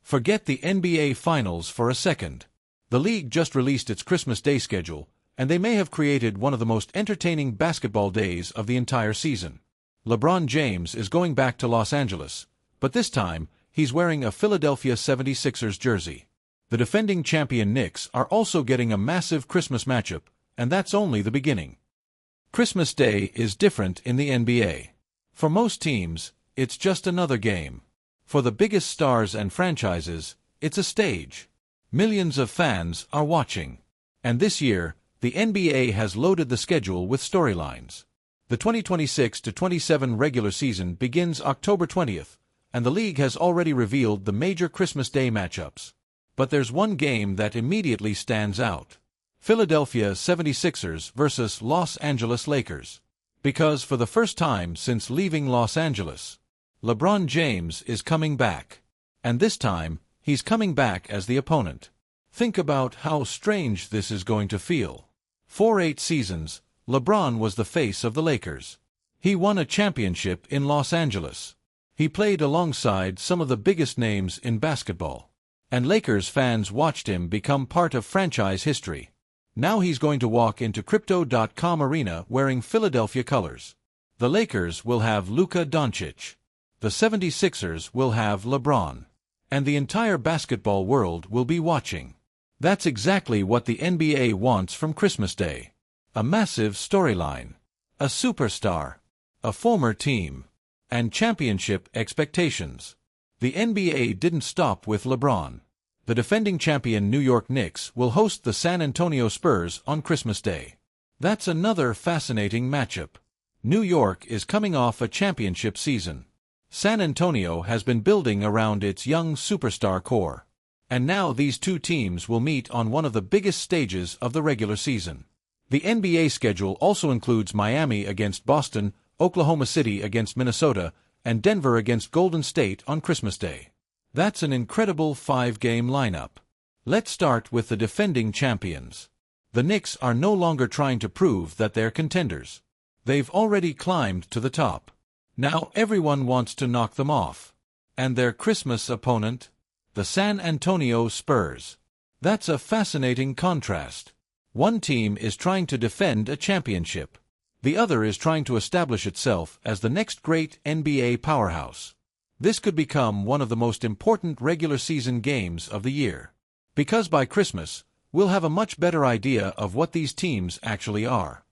Forget the NBA Finals for a second. The league just released its Christmas Day schedule, and they may have created one of the most entertaining basketball days of the entire season. LeBron James is going back to Los Angeles, but this time, he's wearing a Philadelphia 76ers jersey. The defending champion Knicks are also getting a massive Christmas matchup, and that's only the beginning. Christmas Day is different in the NBA. For most teams, it's just another game. For the biggest stars and franchises, it's a stage. Millions of fans are watching. And this year, the NBA has loaded the schedule with storylines. The 2026-27 regular season begins October 20th, and the league has already revealed the major Christmas Day matchups. But there's one game that immediately stands out. Philadelphia 76ers versus Los Angeles Lakers. Because for the first time since leaving Los Angeles, LeBron James is coming back. And this time, he's coming back as the opponent. Think about how strange this is going to feel. For 8 seasons, LeBron was the face of the Lakers. He won a championship in Los Angeles. He played alongside some of the biggest names in basketball. And Lakers fans watched him become part of franchise history. Now he's going to walk into Crypto.com Arena wearing Philadelphia colors. The Lakers will have Luka Doncic. The 76ers will have LeBron. And the entire basketball world will be watching. That's exactly what the NBA wants from Christmas Day. A massive storyline. A superstar. A former team. And championship expectations. The NBA didn't stop with LeBron. The defending champion New York Knicks will host the San Antonio Spurs on Christmas Day. That's another fascinating matchup. New York is coming off a championship season. San Antonio has been building around its young superstar core. And now these two teams will meet on one of the biggest stages of the regular season. The NBA schedule also includes Miami against Boston, Oklahoma City against Minnesota, and Denver against Golden State on Christmas Day. That's an incredible 5-game lineup. Let's start with the defending champions. The Knicks are no longer trying to prove that they're contenders. They've already climbed to the top. Now everyone wants to knock them off. And their Christmas opponent? The San Antonio Spurs. That's a fascinating contrast. One team is trying to defend a championship. The other is trying to establish itself as the next great NBA powerhouse. This could become one of the most important regular season games of the year. Because by Christmas, we'll have a much better idea of what these teams actually are.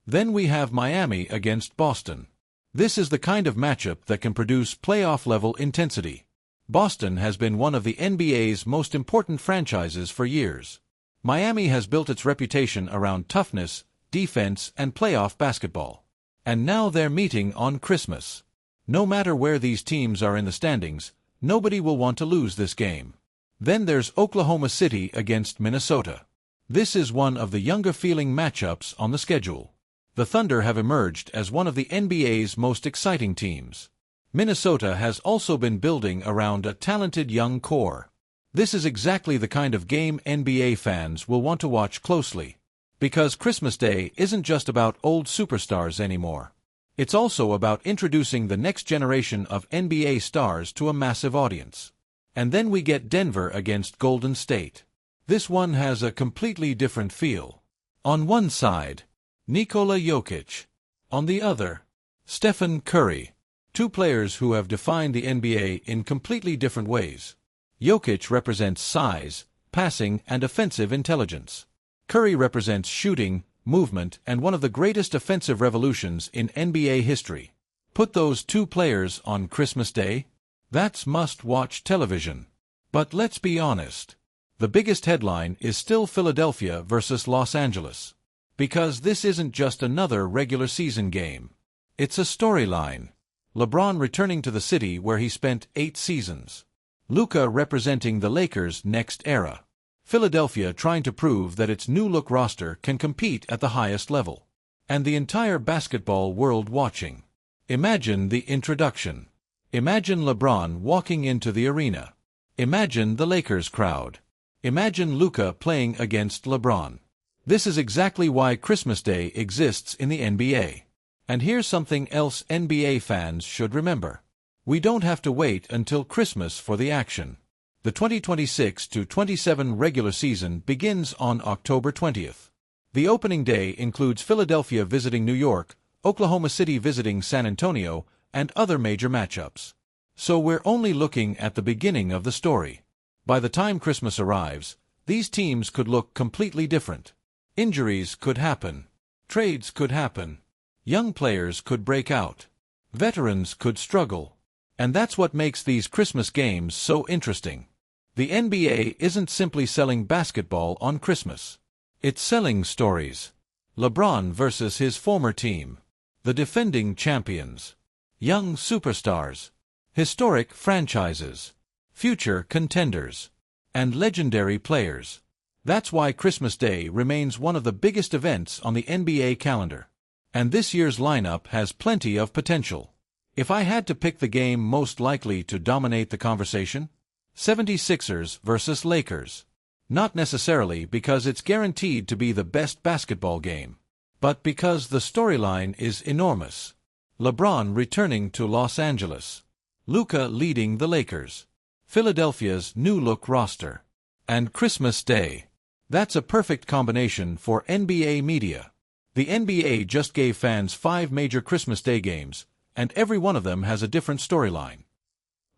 Then we have Miami against Boston. This is the kind of matchup that can produce playoff-level intensity. Boston has been one of the NBA's most important franchises for years. Miami has built its reputation around toughness, defense, and playoff basketball. And now they're meeting on Christmas. No matter where these teams are in the standings, nobody will want to lose this game. Then there's Oklahoma City against Minnesota. This is one of the younger-feeling matchups on the schedule. The Thunder have emerged as one of the NBA's most exciting teams. Minnesota has also been building around a talented young core. This is exactly the kind of game NBA fans will want to watch closely. Because Christmas Day isn't just about old superstars anymore. It's also about introducing the next generation of NBA stars to a massive audience. And then we get Denver against Golden State. This one has a completely different feel. On one side, Nikola Jokic. On the other, Stephen Curry. Two players who have defined the NBA in completely different ways. Jokic represents size, passing, and offensive intelligence. Curry represents shooting, movement, and one of the greatest offensive revolutions in NBA history. Put those two players on Christmas Day? That's must-watch television. But let's be honest. The biggest headline is still Philadelphia versus Los Angeles. Because this isn't just another regular season game. It's a storyline. LeBron returning to the city where he spent 8 seasons. Luka representing the Lakers' next era. Philadelphia trying to prove that its new-look roster can compete at the highest level. And the entire basketball world watching. Imagine the introduction. Imagine LeBron walking into the arena. Imagine the Lakers crowd. Imagine Luka playing against LeBron. This is exactly why Christmas Day exists in the NBA. And here's something else NBA fans should remember. We don't have to wait until Christmas for the action. The 2026-27 regular season begins on October 20th. The opening day includes Philadelphia visiting New York, Oklahoma City visiting San Antonio, and other major matchups. So we're only looking at the beginning of the story. By the time Christmas arrives, these teams could look completely different. Injuries could happen. Trades could happen. Young players could break out. Veterans could struggle. And that's what makes these Christmas games so interesting. The NBA isn't simply selling basketball on Christmas. It's selling stories. LeBron versus his former team. The defending champions. Young superstars. Historic franchises. Future contenders. And legendary players. That's why Christmas Day remains one of the biggest events on the NBA calendar. And this year's lineup has plenty of potential. If I had to pick the game most likely to dominate the conversation, 76ers versus Lakers. Not necessarily because it's guaranteed to be the best basketball game, but because the storyline is enormous. LeBron returning to Los Angeles. Luka leading the Lakers. Philadelphia's new-look roster. And Christmas Day. That's a perfect combination for NBA media. The NBA just gave fans 5 major Christmas Day games, and every one of them has a different storyline.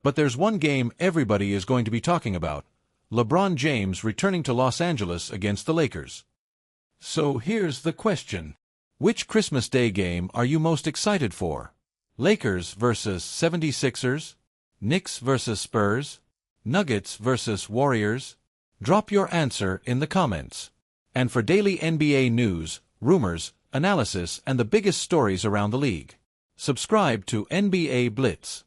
But there's one game everybody is going to be talking about: LeBron James returning to Los Angeles against the Lakers. So here's the question. Which Christmas Day game are you most excited for? Lakers versus 76ers? Knicks versus Spurs? Nuggets versus Warriors? Drop your answer in the comments. And for daily NBA news, rumors, analysis, and the biggest stories around the league, subscribe to NBA Blitz.